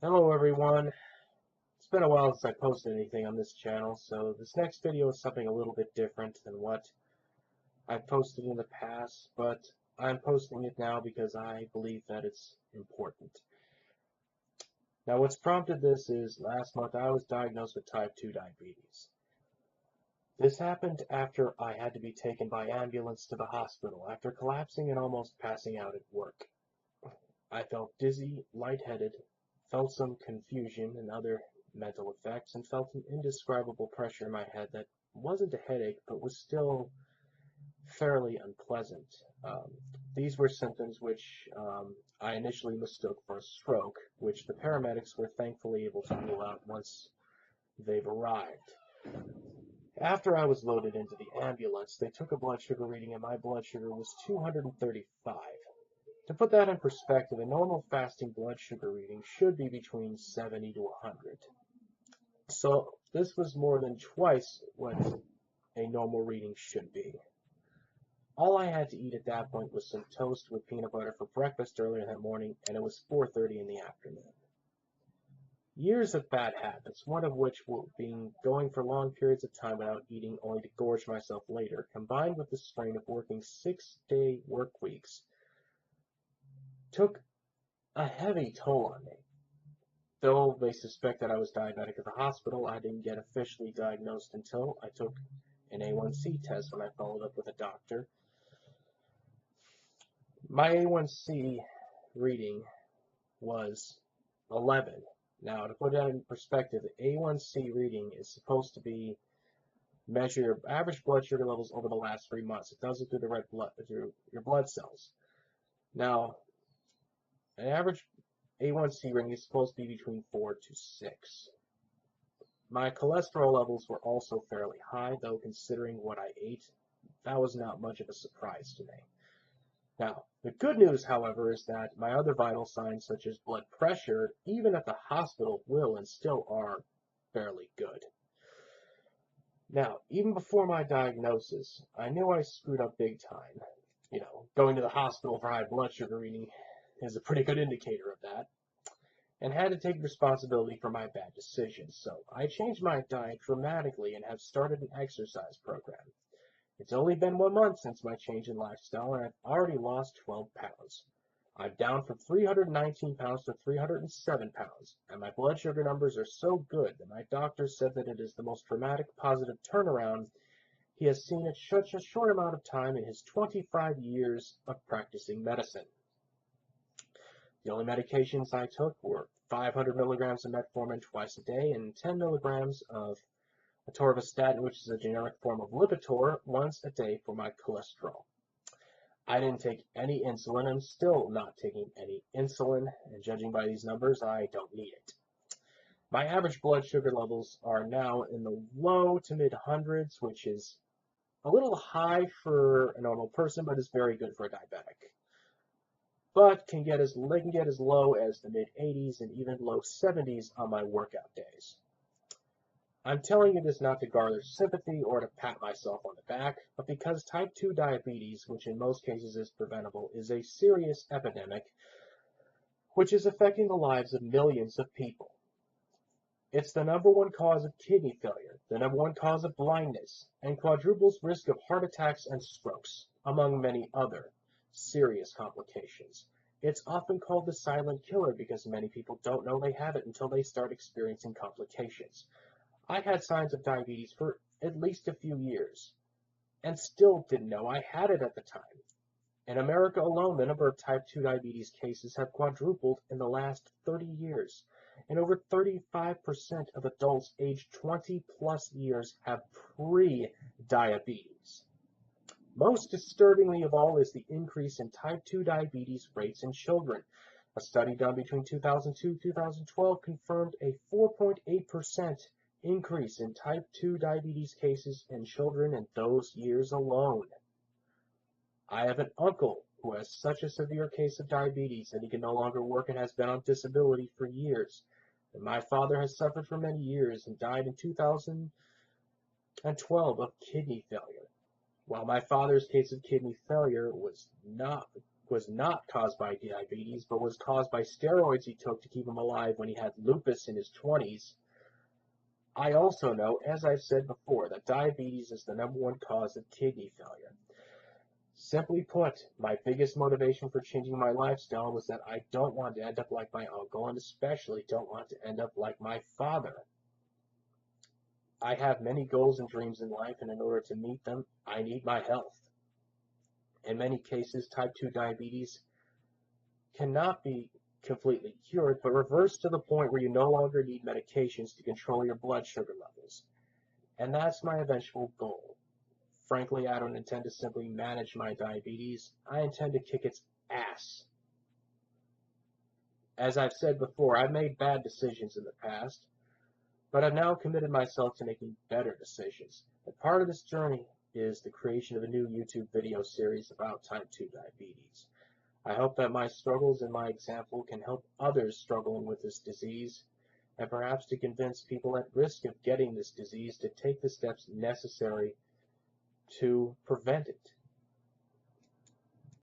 Hello everyone. It's been a while since I posted anything on this channel, so this next video is something a little bit different than what I've posted in the past, but I'm posting it now because I believe that it's important. Now what's prompted this is last month I was diagnosed with type 2 diabetes. This happened after I had to be taken by ambulance to the hospital after collapsing and almost passing out at work. I felt dizzy, lightheaded, felt some confusion and other mental effects, and felt an indescribable pressure in my head that wasn't a headache, but was still fairly unpleasant. These were symptoms which I initially mistook for a stroke, which the paramedics were thankfully able to rule out once they've arrived. After I was loaded into the ambulance, they took a blood sugar reading and my blood sugar was 235. To put that in perspective, a normal fasting blood sugar reading should be between 70 to 100. So this was more than twice what a normal reading should be. All I had to eat at that point was some toast with peanut butter for breakfast earlier that morning, and it was 4:30 in the afternoon. Years of bad habits, one of which being going for long periods of time without eating only to gorge myself later, combined with the strain of working 6-day work weeks, took a heavy toll on me. Though they suspect that I was diabetic at the hospital, I didn't get officially diagnosed until I took an A1C test when I followed up with a doctor. My A1C reading was 11. Now, to put that in perspective, the A1C reading is supposed to be measure your average blood sugar levels over the last 3 months. It does it through through your blood cells. Now, an average A1C reading is supposed to be between 4 to 6. My cholesterol levels were also fairly high, though considering what I ate, that was not much of a surprise to me. Now, the good news, however, is that my other vital signs, such as blood pressure, even at the hospital, will and still are fairly good. Now, even before my diagnosis, I knew I screwed up big time. Going to the hospital for high blood sugar reading is a pretty good indicator of that, and had to take responsibility for my bad decisions. So I changed my diet dramatically and have started an exercise program. It's only been 1 month since my change in lifestyle, and I've already lost 12 pounds. I'm down from 319 pounds to 307 pounds, and my blood sugar numbers are so good that my doctor said that it is the most dramatic positive turnaround he has seen in such a short amount of time in his 25 years of practicing medicine. The only medications I took were 500 milligrams of metformin twice a day and 10 milligrams of atorvastatin, which is a generic form of Lipitor, once a day for my cholesterol. I didn't take any insulin. I'm still not taking any insulin, and judging by these numbers, I don't need it. My average blood sugar levels are now in the low to mid hundreds, which is a little high for a normal person, but is very good for a diabetic. But they can get as low as the mid 80s and even low 70s on my workout days. I'm telling you this not to garner sympathy or to pat myself on the back, but because type 2 diabetes, which in most cases is preventable, is a serious epidemic which is affecting the lives of millions of people. It's the #1 cause of kidney failure, the #1 cause of blindness, and quadruples risk of heart attacks and strokes, among many other serious complications. It's often called the silent killer because many people don't know they have it until they start experiencing complications. I had signs of diabetes for at least a few years, and still didn't know I had it at the time. In America alone, the number of type 2 diabetes cases have quadrupled in the last 30 years, and over 35% of adults aged 20 plus years have pre-diabetes. Most disturbingly of all is the increase in type 2 diabetes rates in children. A study done between 2002 and 2012 confirmed a 4.8% increase in type 2 diabetes cases in children in those years alone. I have an uncle who has such a severe case of diabetes that he can no longer work and has been on disability for years. And my father has suffered for many years and died in 2012 of kidney failure. While my father's case of kidney failure was not was not caused by diabetes, but was caused by steroids he took to keep him alive when he had lupus in his 20s, I also know, as I've said before, that diabetes is the #1 cause of kidney failure. Simply put, my biggest motivation for changing my lifestyle was that I don't want to end up like my uncle, and especially don't want to end up like my father. I have many goals and dreams in life, and in order to meet them, I need my health. In many cases, type 2 diabetes cannot be completely cured, but reversed to the point where you no longer need medications to control your blood sugar levels. And that's my eventual goal. Frankly, I don't intend to simply manage my diabetes. I intend to kick its ass. As I've said before, I've made bad decisions in the past, but I've now committed myself to making better decisions. And part of this journey is the creation of a new YouTube video series about type 2 diabetes. I hope that my struggles and my example can help others struggling with this disease, and perhaps to convince people at risk of getting this disease to take the steps necessary to prevent it.